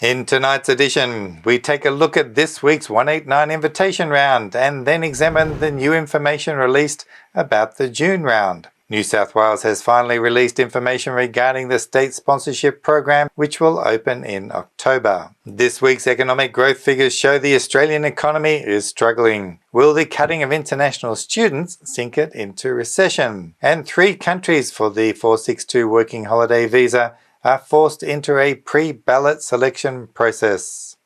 In tonight's edition, we take a look at this week's 189 invitation round and then examine the new information released about the June round. New South Wales has finally released information regarding the state sponsorship program, which will open in October. This week's economic growth figures show the Australian economy is struggling. Will the cutting of international students sink it into recession? And 3 countries for the 462 working holiday visa are forced into a pre-ballot selection process.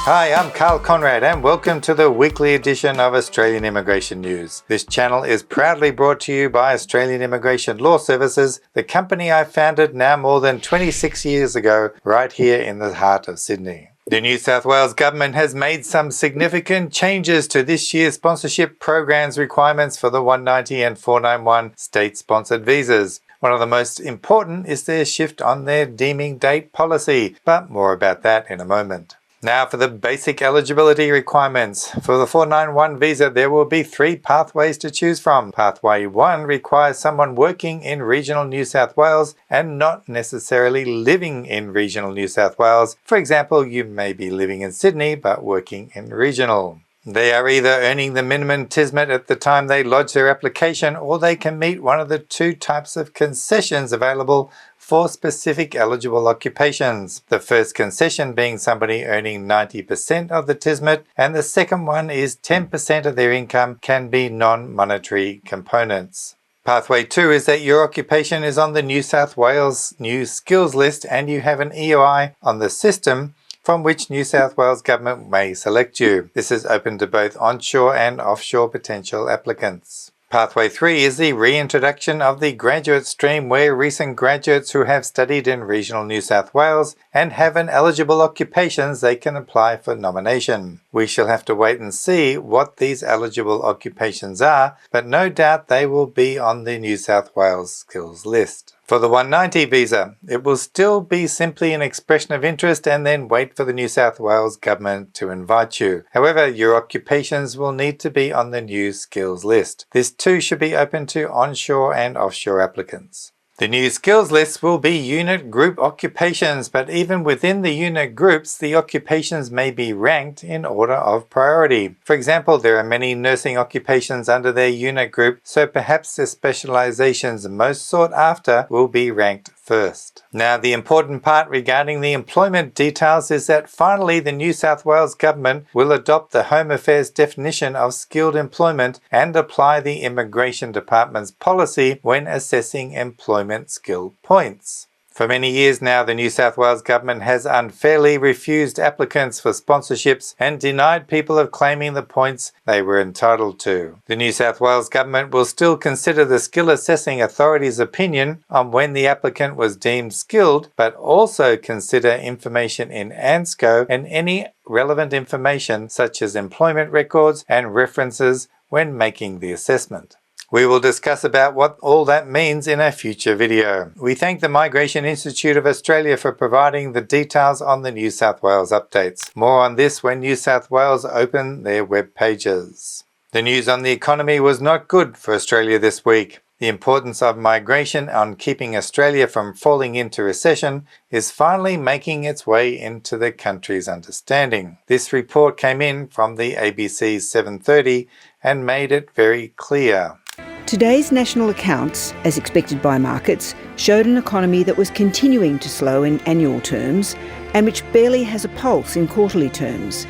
Hi, I'm Karl Konrad and welcome to the weekly edition of Australian Immigration News. This channel is proudly brought to you by Australian Immigration Law Services, the company I founded now more than 26 years ago, right here in the heart of Sydney. The New South Wales Government has made some significant changes to this year's sponsorship program's requirements for the 190 and 491 state-sponsored visas. One of the most important is their shift on their deeming date policy, but more about that in a moment. Now for the basic eligibility requirements. For the 491 visa, there will be 3 pathways to choose from. Pathway 1 requires someone working in regional New South Wales and not necessarily living in regional New South Wales. For example, you may be living in Sydney but working in regional. They are either earning the minimum TSMET at the time they lodge their application, or they can meet one of the 2 types of concessions available for specific eligible occupations. The first concession being somebody earning 90% of the TSMET, and the second one is 10% of their income can be non-monetary components. Pathway 2 is that your occupation is on the New South Wales New Skills List and you have an EOI on the system from which New South Wales Government may select you. This is open to both onshore and offshore potential applicants. Pathway 3 is the reintroduction of the graduate stream, where recent graduates who have studied in regional New South Wales and have an eligible occupations they can apply for nomination. We shall have to wait and see what these eligible occupations are, but no doubt they will be on the New South Wales skills list. For the 190 visa, it will still be simply an expression of interest and then wait for the New South Wales Government to invite you. However, your occupations will need to be on the new skills list. This too should be open to onshore and offshore applicants. The new skills list will be unit group occupations, but even within the unit groups, the occupations may be ranked in order of priority. For example, there are many nursing occupations under their unit group, so perhaps the specializations most sought after will be ranked first. Now, the important part regarding the employment details is that finally the New South Wales Government will adopt the Home Affairs definition of skilled employment and apply the Immigration Department's policy when assessing employment skill points. For many years now, the New South Wales Government has unfairly refused applicants for sponsorships and denied people of claiming the points they were entitled to. The New South Wales Government will still consider the Skill Assessing Authority's opinion on when the applicant was deemed skilled, but also consider information in ANSCO and any relevant information such as employment records and references when making the assessment. We will discuss about what all that means in a future video. We thank the Migration Institute of Australia for providing the details on the New South Wales updates. More on this when New South Wales open their web pages. The news on the economy was not good for Australia this week. The importance of migration on keeping Australia from falling into recession is finally making its way into the country's understanding. This report came in from the ABC's 7:30 and made it very clear. Today's national accounts, as expected by markets, showed an economy that was continuing to slow in annual terms and which barely has a pulse in quarterly terms.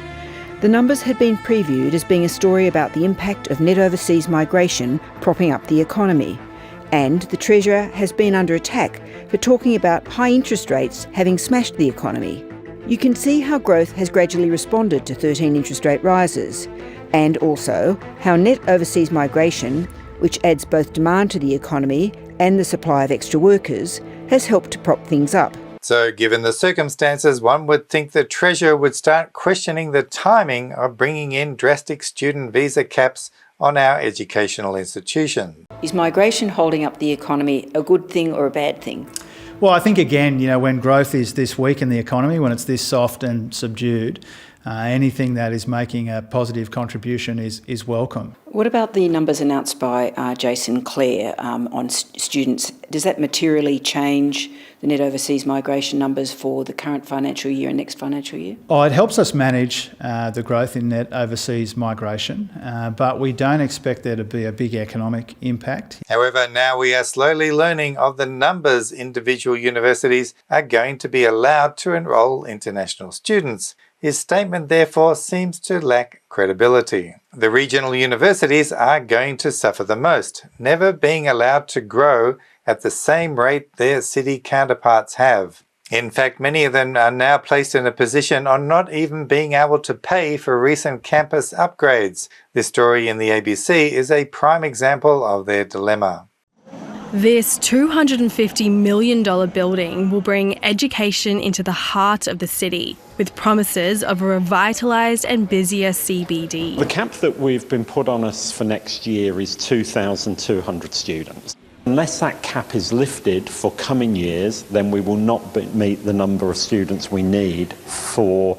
The numbers had been previewed as being a story about the impact of net overseas migration propping up the economy, and the Treasurer has been under attack for talking about high interest rates having smashed the economy. You can see how growth has gradually responded to 13 interest rate rises, and also how net overseas migration, which adds both demand to the economy and the supply of extra workers, has helped to prop things up. So given the circumstances, one would think the Treasurer would start questioning the timing of bringing in drastic student visa caps on our educational institution. Is migration holding up the economy a good thing or a bad thing? Well, I think again, when growth is this weak in the economy, when it's this soft and subdued, anything that is making a positive contribution is welcome. What about the numbers announced by Jason Clare on students? Does that materially change the net overseas migration numbers for the current financial year and next financial year? Oh, it helps us manage the growth in net overseas migration, but we don't expect there to be a big economic impact. However, now we are slowly learning of the numbers individual universities are going to be allowed to enrol international students. His statement therefore seems to lack credibility. The regional universities are going to suffer the most, never being allowed to grow at the same rate their city counterparts have. In fact, many of them are now placed in a position on not even being able to pay for recent campus upgrades. This story in the ABC is a prime example of their dilemma. This $250 million building will bring education into the heart of the city, with promises of a revitalised and busier CBD. The cap that we've been put on us for next year is 2,200 students. Unless that cap is lifted for coming years, then we will not meet the number of students we need for,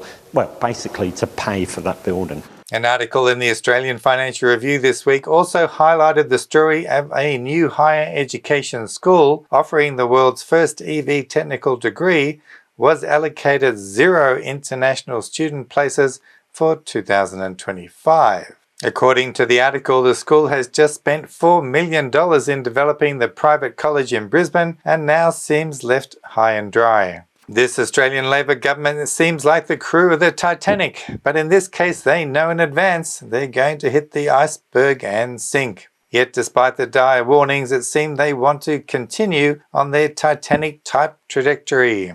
basically to pay for that building. An article in the Australian Financial Review this week also highlighted the story of a new higher education school offering the world's first EV technical degree was allocated 0 international student places for 2025. According to the article, the school has just spent $4 million in developing the private college in Brisbane and now seems left high and dry. This Australian Labor government seems like the crew of the Titanic, but in this case they know in advance they're going to hit the iceberg and sink. Yet despite the dire warnings, it seems they want to continue on their Titanic-type trajectory.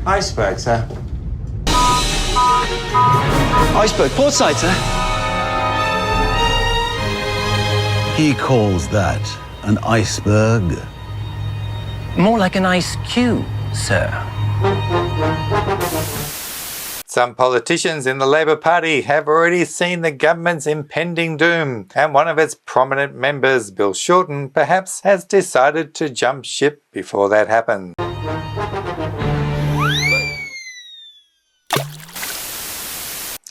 Iceberg, sir. Iceberg, port side, sir. He calls that an iceberg. More like an ice cube, sir. Some politicians in the Labor Party have already seen the government's impending doom, and one of its prominent members, Bill Shorten, perhaps has decided to jump ship before that happens.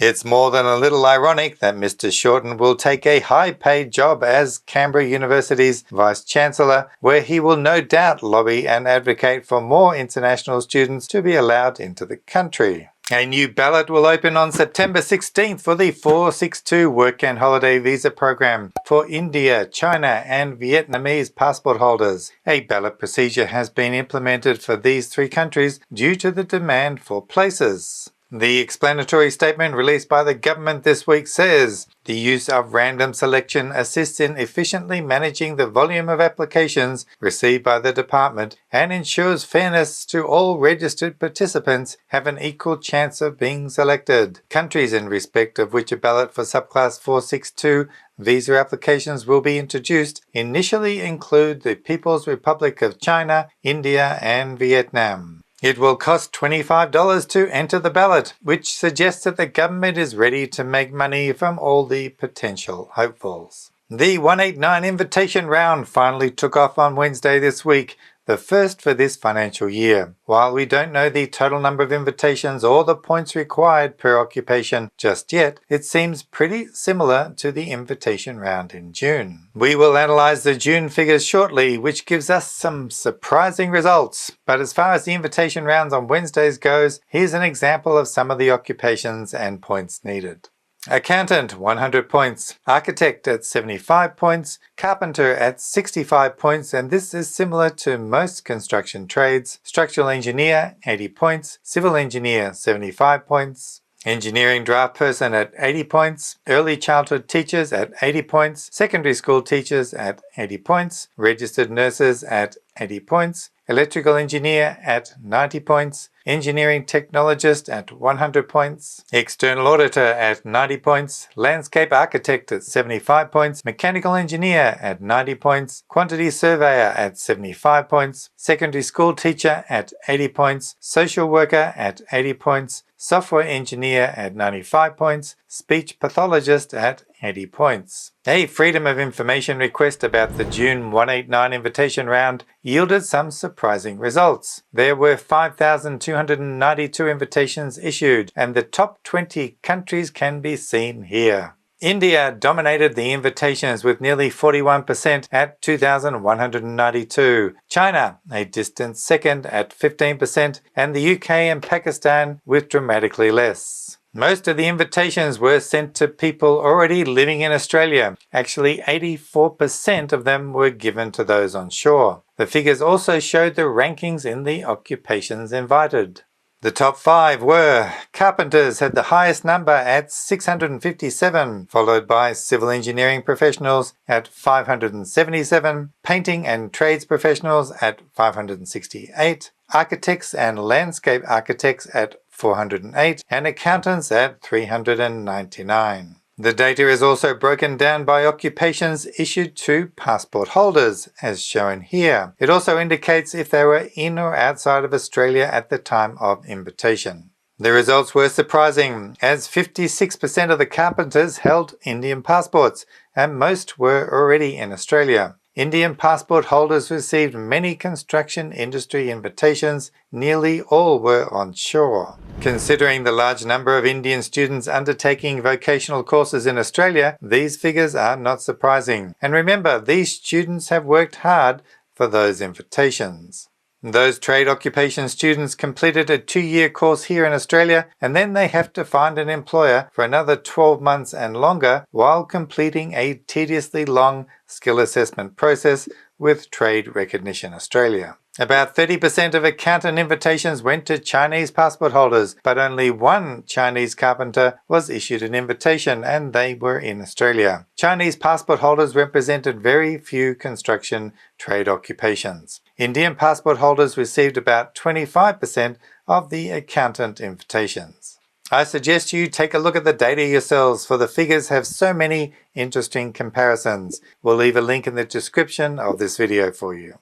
It's more than a little ironic that Mr. Shorten will take a high-paid job as Canberra University's Vice-Chancellor, where he will no doubt lobby and advocate for more international students to be allowed into the country. A new ballot will open on September 16th for the 462 Work and Holiday Visa Program for India, China and Vietnamese passport holders. A ballot procedure has been implemented for these 3 countries due to the demand for places. The explanatory statement released by the government this week says, the use of random selection assists in efficiently managing the volume of applications received by the department and ensures fairness to all registered participants have an equal chance of being selected. Countries in respect of which a ballot for subclass 462 visa applications will be introduced initially include the People's Republic of China, India and Vietnam. It will cost $25 to enter the ballot, which suggests that the government is ready to make money from all the potential hopefuls. The 189 invitation round finally took off on Wednesday this week, the first for this financial year. While we don't know the total number of invitations or the points required per occupation just yet, it seems pretty similar to the invitation round in June. We will analyse the June figures shortly, which gives us some surprising results. But as far as the invitation rounds on Wednesdays goes, here's an example of some of the occupations and points needed. Accountant, 100 points. Architect at 75 points. Carpenter at 65 points, and this is similar to most construction trades. Structural engineer, 80 points. Civil engineer, 75 points. Engineering draft person at 80 points. Early childhood teachers at 80 points. Secondary school teachers at 80 points. Registered nurses at 80 points. Electrical engineer at 90 points. Engineering technologist at 100 points. External auditor at 90 points. Landscape architect at 75 points. Mechanical engineer at 90 points. Quantity surveyor at 75 points. Secondary school teacher at 80 points. Social worker at 80 points. software engineer at 95 points, speech pathologist at 80 points. A Freedom of Information request about the June 189 invitation round yielded some surprising results. There were 5,292 invitations issued, and the top 20 countries can be seen here. India dominated the invitations with nearly 41% at 2,192. China, a distant second at 15%, and the UK and Pakistan with dramatically less. Most of the invitations were sent to people already living in Australia. Actually, 84% of them were given to those on shore. The figures also showed the rankings in the occupations invited. The top 5 were: carpenters had the highest number at 657, followed by civil engineering professionals at 577, painting and trades professionals at 568, architects and landscape architects at 408, and accountants at 399. The data is also broken down by occupations issued to passport holders, as shown here. It also indicates if they were in or outside of Australia at the time of invitation. The results were surprising, as 56% of the carpenters held Indian passports, and most were already in Australia. Indian passport holders received many construction industry invitations. Nearly all were onshore. Considering the large number of Indian students undertaking vocational courses in Australia, these figures are not surprising. And remember, these students have worked hard for those invitations. Those trade occupation students completed a 2-year course here in Australia, and then they have to find an employer for another 12 months and longer while completing a tediously long skill assessment process with Trade Recognition Australia. About 30% of accountant invitations went to Chinese passport holders, but only one Chinese carpenter was issued an invitation, and they were in Australia. Chinese passport holders represented very few construction trade occupations. Indian passport holders received about 25% of the accountant invitations. I suggest you take a look at the data yourselves, for the figures have so many interesting comparisons. We'll leave a link in the description of this video for you.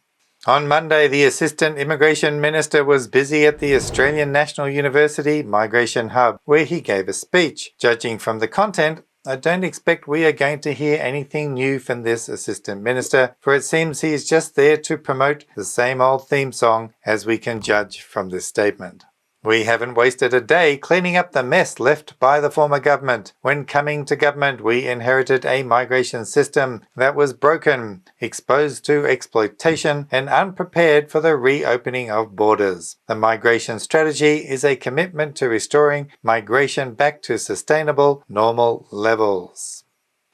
On Monday, the Assistant Immigration Minister was busy at the Australian National University Migration Hub, where he gave a speech. Judging from the content, I don't expect we are going to hear anything new from this Assistant Minister, for it seems he is just there to promote the same old theme song, as we can judge from this statement. We haven't wasted a day cleaning up the mess left by the former government. When coming to government, we inherited a migration system that was broken, exposed to exploitation, and unprepared for the reopening of borders. The migration strategy is a commitment to restoring migration back to sustainable, normal levels.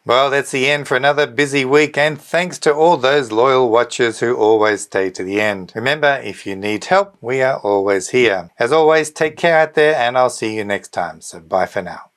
Well, that's the end for another busy week, and thanks to all those loyal watchers who always stay to the end. Remember, if you need help, we are always here. As always, take care out there, and I'll see you next time. So bye for now.